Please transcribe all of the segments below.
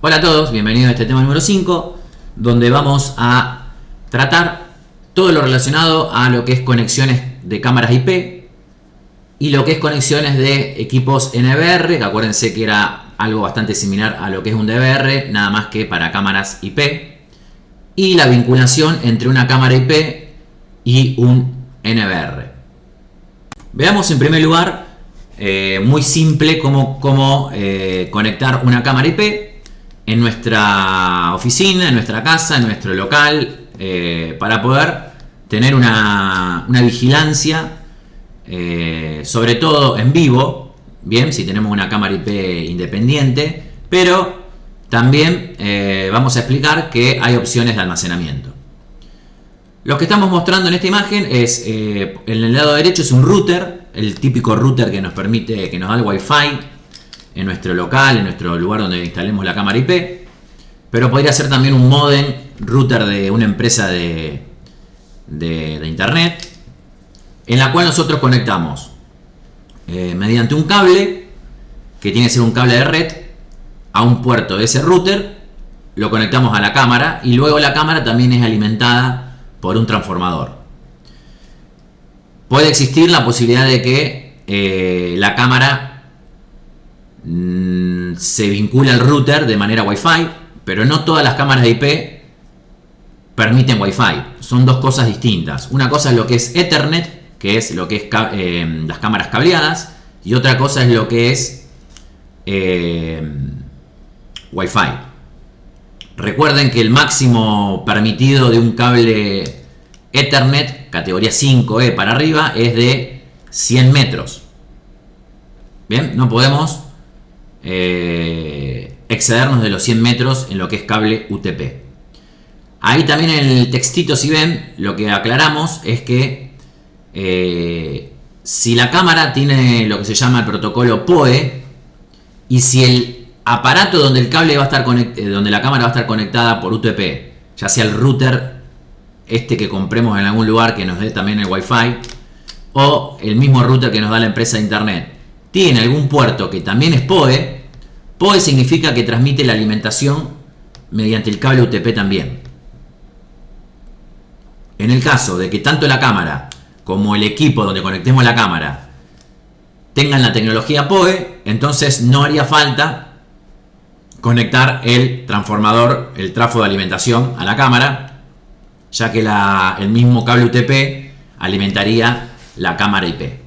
Hola a todos, bienvenidos a este tema número 5, donde vamos a tratar todo lo relacionado a lo que es conexiones de cámaras IP y lo que es conexiones de equipos NVR, que acuérdense que era algo bastante similar a lo que es un DVR, nada más que para cámaras IP, y la vinculación entre una cámara IP y un NVR. Veamos en primer lugar, muy simple, cómo conectar una cámara IP en nuestra oficina, en nuestra casa, en nuestro local, para poder tener una vigilancia, sobre todo en vivo, bien, si tenemos una cámara IP independiente, pero también vamos a explicar que hay opciones de almacenamiento. Lo que estamos mostrando en esta imagen es, en el lado derecho es un router, el típico router que nos permite, que nos da el Wi-Fi en nuestro local, en nuestro lugar donde instalemos la cámara IP, pero podría ser también un modem router de una empresa de internet, en la cual nosotros conectamos mediante un cable, que tiene que ser un cable de red, a un puerto de ese router, lo conectamos a la cámara y luego la cámara también es alimentada por un transformador. Puede existir la posibilidad de que la cámara se vincula al router de manera Wi-Fi, pero no todas las cámaras IP permiten Wi-Fi. Son dos cosas distintas. Una cosa es lo que es Ethernet, que es lo que es las cámaras cableadas, y otra cosa es lo que es Wi-Fi. Recuerden que el máximo permitido de un cable Ethernet, categoría 5E para arriba, es de 100 metros. Bien, no podemos excedernos de los 100 metros en lo que es cable UTP. Ahí también en el textito, si ven, lo que aclaramos es que si la cámara tiene lo que se llama el protocolo PoE, y si el aparato donde el cable va a estar donde la cámara va a estar conectada por UTP, ya sea el router este que compremos en algún lugar que nos dé también el Wi-Fi, o el mismo router que nos da la empresa de internet, tiene algún puerto que también es PoE, PoE significa que transmite la alimentación mediante el cable UTP también. En el caso de que tanto la cámara como el equipo donde conectemos la cámara tengan la tecnología PoE, entonces no haría falta conectar el transformador, el trafo de alimentación a la cámara, ya que el mismo cable UTP alimentaría la cámara IP.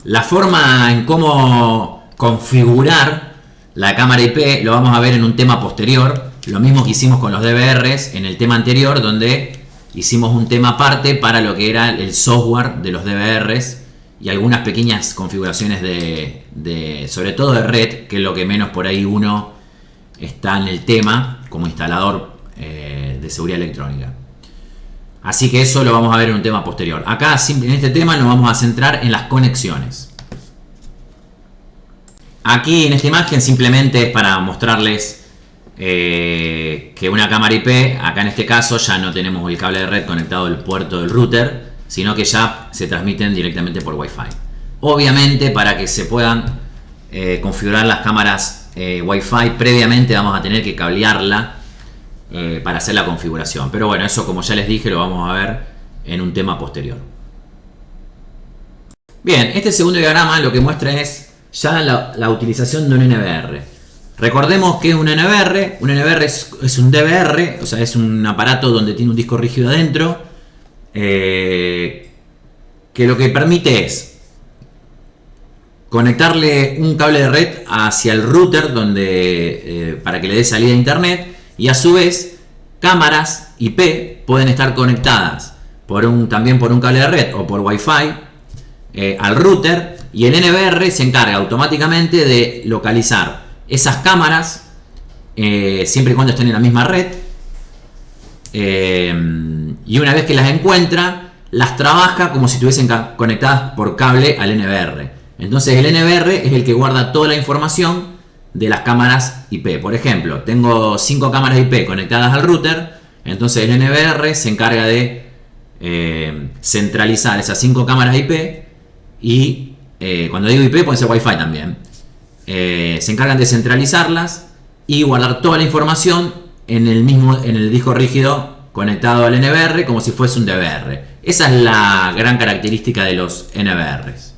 La forma en cómo configurar la cámara IP lo vamos a ver en un tema posterior, lo mismo que hicimos con los DVRs en el tema anterior, donde hicimos un tema aparte para lo que era el software de los DVRs y algunas pequeñas configuraciones sobre todo de red, que es lo que menos por ahí uno está en el tema como instalador de seguridad electrónica. Así que eso lo vamos a ver en un tema posterior. Acá en este tema nos vamos a centrar en las conexiones. Aquí en esta imagen simplemente es para mostrarles que una cámara IP, acá en este caso ya no tenemos el cable de red conectado al puerto del router, sino que ya se transmiten directamente por Wi-Fi. Obviamente, para que se puedan configurar las cámaras Wi-Fi previamente, vamos a tener que cablearla para hacer la configuración, pero bueno, eso, como ya les dije, lo vamos a ver en un tema posterior. Bien, este segundo diagrama lo que muestra es ya la utilización de un NVR. Recordemos que un NVR es un DVR, o sea, es un aparato donde tiene un disco rígido adentro, que lo que permite es conectarle un cable de red hacia el router para que le dé salida a internet, y a su vez cámaras IP pueden estar conectadas también por un cable de red o por Wi-Fi al router, y el NVR se encarga automáticamente de localizar esas cámaras siempre y cuando estén en la misma red, y una vez que las encuentra, las trabaja como si estuviesen conectadas por cable al NVR. Entonces el NVR es el que guarda toda la información de las cámaras IP. Por ejemplo, tengo 5 cámaras IP conectadas al router, entonces el NVR se encarga de centralizar esas 5 cámaras IP, y cuando digo IP puede ser Wi-Fi también, se encargan de centralizarlas y guardar toda la información en el disco rígido conectado al NVR como si fuese un DVR. Esa es la gran característica de los NVRs.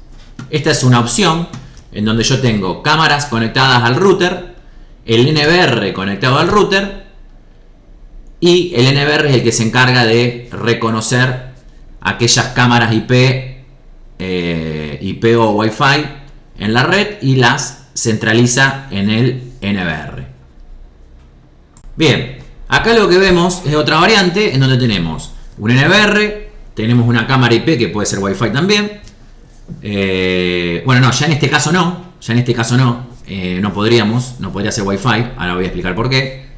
Esta es una opción en donde yo tengo cámaras conectadas al router, el NVR conectado al router, y el NVR es el que se encarga de reconocer aquellas cámaras IP o Wi-Fi en la red y las centraliza en el NVR. Bien, acá lo que vemos es otra variante en donde tenemos un NVR, tenemos una cámara IP que puede ser Wi-Fi también. Bueno, no, ya en este caso no, no podría ser Wi-Fi, ahora voy a explicar por qué.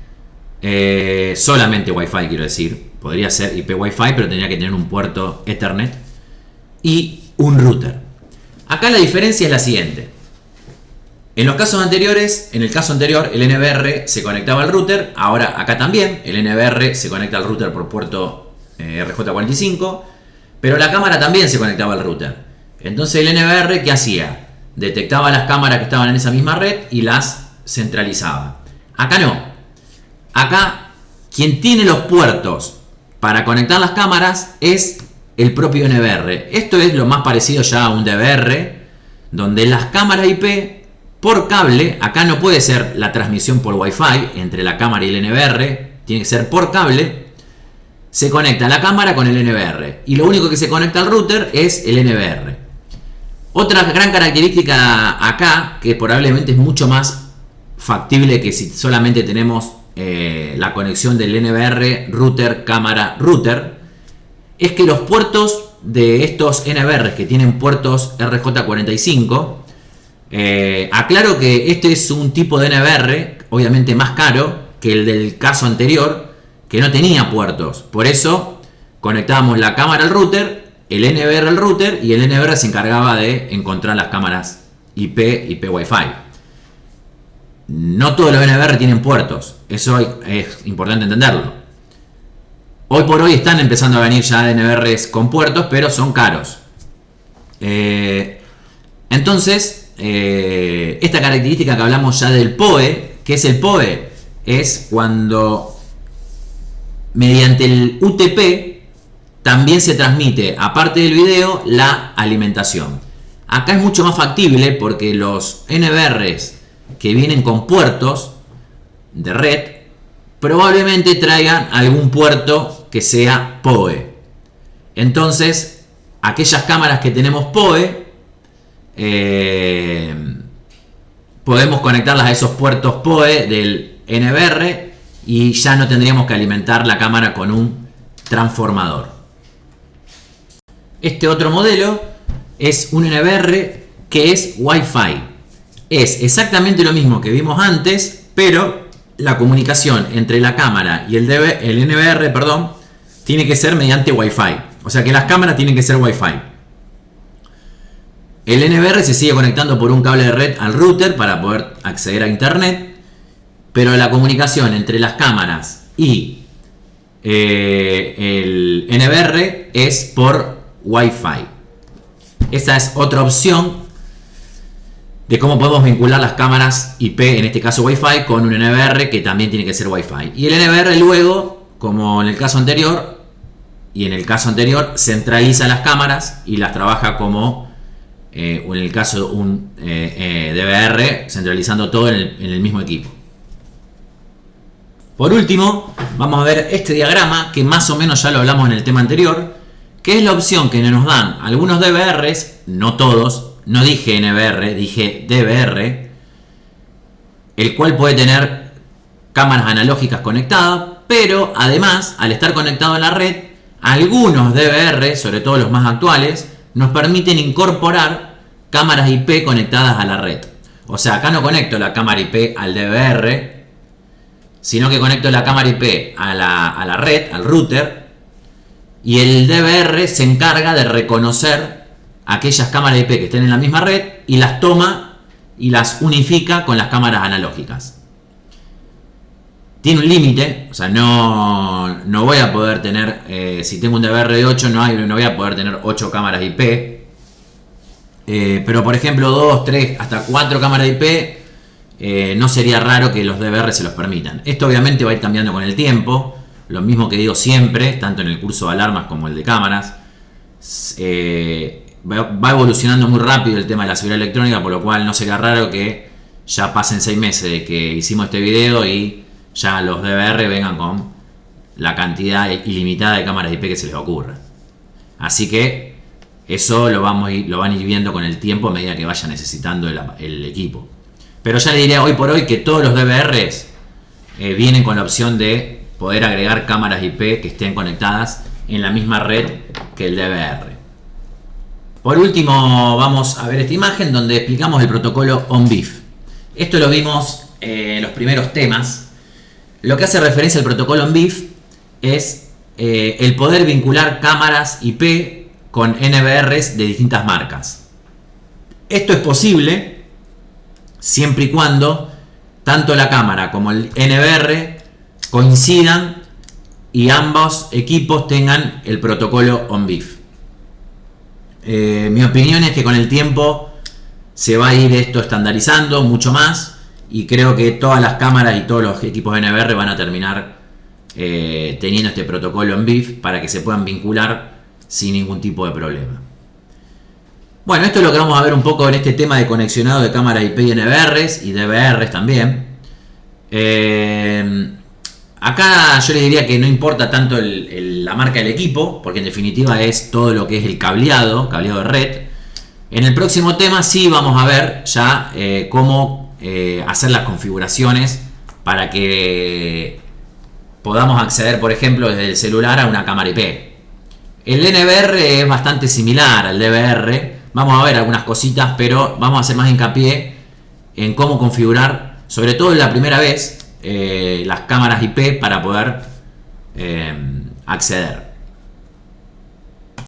Solamente Wi-Fi, quiero decir, podría ser IP Wi-Fi, pero tendría que tener un puerto Ethernet y un router. Acá la diferencia es la siguiente. En los casos anteriores, en el caso anterior, el NVR se conectaba al router, ahora acá también, el NVR se conecta al router por puerto RJ45, pero la cámara también se conectaba al router. Entonces el NVR, ¿qué hacía? Detectaba las cámaras que estaban en esa misma red y las centralizaba. Acá no. Acá, quien tiene los puertos para conectar las cámaras es el propio NVR. Esto es lo más parecido ya a un DVR, donde las cámaras IP por cable, acá no puede ser la transmisión por Wi-Fi entre la cámara y el NVR, tiene que ser por cable, se conecta la cámara con el NVR y lo único que se conecta al router es el NVR. Otra gran característica acá, que probablemente es mucho más factible que si solamente tenemos la conexión del NVR, router, cámara, router, es que los puertos de estos NVR que tienen puertos RJ45, aclaro que este es un tipo de NVR obviamente más caro que el del caso anterior, que no tenía puertos. Por eso conectábamos la cámara al router, el NVR al router, y el NVR se encargaba de encontrar las cámaras IP Wi-Fi. No todos los NVR tienen puertos, eso es importante entenderlo. Hoy por hoy están empezando a venir ya NVRs con puertos, pero son caros. Entonces, esta característica que hablamos ya del PoE, ¿qué es el PoE? Es cuando mediante el UTP también se transmite, aparte del video, la alimentación. Acá es mucho más factible porque los NVRs que vienen con puertos de red probablemente traigan algún puerto que sea PoE. Entonces, aquellas cámaras que tenemos PoE, podemos conectarlas a esos puertos PoE del NVR y ya no tendríamos que alimentar la cámara con un transformador. Este otro modelo es un NVR que es Wi-Fi. Es exactamente lo mismo que vimos antes, pero la comunicación entre la cámara y el NVR, tiene que ser mediante Wi-Fi. O sea que las cámaras tienen que ser Wi-Fi. El NVR se sigue conectando por un cable de red al router para poder acceder a internet, pero la comunicación entre las cámaras y el NVR es por Wi-Fi. Esta es otra opción de cómo podemos vincular las cámaras IP, en este caso Wi-Fi, con un NVR que también tiene que ser Wi-Fi. Y el NVR luego, como en el caso anterior, centraliza las cámaras y las trabaja como, en el caso de un DVR, centralizando todo en el mismo equipo. Por último, vamos a ver este diagrama, que más o menos ya lo hablamos en el tema anterior, que es la opción que nos dan algunos DVRs, no todos. No dije NVR, dije DVR, el cual puede tener cámaras analógicas conectadas, pero además, al estar conectado a la red, algunos DVR, sobre todo los más actuales, nos permiten incorporar cámaras IP conectadas a la red. O sea, acá no conecto la cámara IP al DVR, sino que conecto la cámara IP a la red, al router, y el DVR se encarga de reconocer aquellas cámaras IP que estén en la misma red y las toma y las unifica con las cámaras analógicas. Tiene un límite, o sea, no voy a poder tener, si tengo un DVR de 8, no voy a poder tener 8 cámaras IP. Pero por ejemplo 2, 3, hasta 4 cámaras IP no sería raro que los DVR se los permitan. Esto obviamente va a ir cambiando con el tiempo, lo mismo que digo siempre, tanto en el curso de alarmas como el de cámaras. Va evolucionando muy rápido el tema de la seguridad electrónica, por lo cual no sería raro que ya pasen 6 meses de que hicimos este video y ya los DVR vengan con la cantidad ilimitada de cámaras IP que se les ocurra. Así que eso lo van a ir viendo con el tiempo a medida que vaya necesitando el equipo. Pero ya le diré hoy por hoy que todos los DVRs vienen con la opción de poder agregar cámaras IP que estén conectadas en la misma red que el DVR. Por último, vamos a ver esta imagen donde explicamos el protocolo ONBEEF. Esto lo vimos en los primeros temas. Lo que hace referencia al protocolo ONBEEF es el poder vincular cámaras IP con NVRs de distintas marcas. Esto es posible siempre y cuando tanto la cámara como el NVR coincidan y ambos equipos tengan el protocolo ONBEEF. Mi opinión es que con el tiempo se va a ir esto estandarizando mucho más y creo que todas las cámaras y todos los equipos NVR van a terminar teniendo este protocolo ONBEEF para que se puedan vincular sin ningún tipo de problema. Bueno, esto es lo que vamos a ver un poco en este tema de conexionado de cámaras IP y NVRs y DVRs también. Acá yo les diría que no importa tanto la marca del equipo, porque en definitiva es todo lo que es el cableado de red. En el próximo tema sí vamos a ver ya cómo hacer las configuraciones para que podamos acceder, por ejemplo, desde el celular a una cámara IP. El NVR es bastante similar al DVR. Vamos a ver algunas cositas, pero vamos a hacer más hincapié en cómo configurar, sobre todo la primera vez, las cámaras IP para poder acceder.